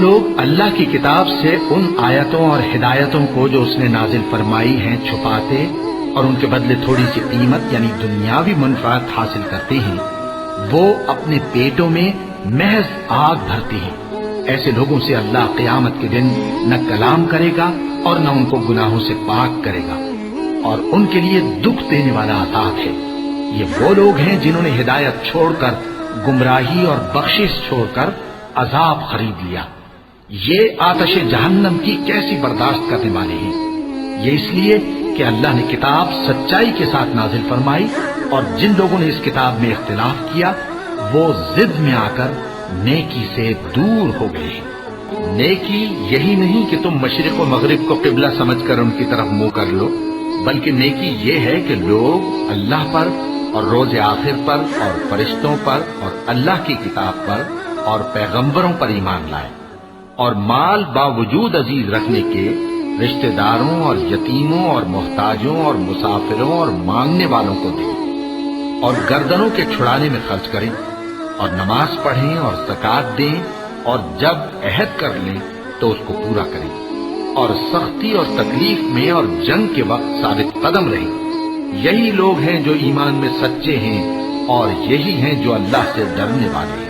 لوگ اللہ کی کتاب سے ان آیتوں اور ہدایتوں کو جو اس نے نازل فرمائی ہیں چھپاتے اور ان کے بدلے تھوڑی سی قیمت یعنی دنیاوی منفعت حاصل کرتے ہیں، وہ اپنے پیٹوں میں محض آگ بھرتے ہیں۔ ایسے لوگوں سے اللہ قیامت کے دن نہ کلام کرے گا اور نہ ان کو گناہوں سے پاک کرے گا، اور ان کے لیے دکھ دینے والا عذاب ہے۔ یہ وہ لوگ ہیں جنہوں نے ہدایت چھوڑ کر گمراہی اور بخشش چھوڑ کر عذاب خرید لیا۔ یہ آتش جہنم کی کیسی برداشت کرنے والے ہیں۔ یہ اس لیے کہ اللہ نے کتاب سچائی کے ساتھ نازل فرمائی، اور جن لوگوں نے اس کتاب میں اختلاف کیا وہ ضد میں آ کر نیکی سے دور ہو گئے ہیں۔ نیکی یہی نہیں کہ تم مشرق و مغرب کو قبلہ سمجھ کر ان کی طرف منہ کر لو، بلکہ نیکی یہ ہے کہ لوگ اللہ پر اور روز آخر پر اور فرشتوں پر اور اللہ کی کتاب پر اور پیغمبروں پر ایمان لائے، اور مال باوجود عزیز رکھنے کے رشتہ داروں اور یتیموں اور محتاجوں اور مسافروں اور مانگنے والوں کو دیں، اور گردنوں کے چھڑانے میں خرچ کریں، اور نماز پڑھیں اور زکوٰۃ دیں، اور جب عہد کر لیں تو اس کو پورا کریں، اور سختی اور تکلیف میں اور جنگ کے وقت ثابت قدم رہیں۔ یہی لوگ ہیں جو ایمان میں سچے ہیں، اور یہی ہیں جو اللہ سے ڈرنے والے ہیں۔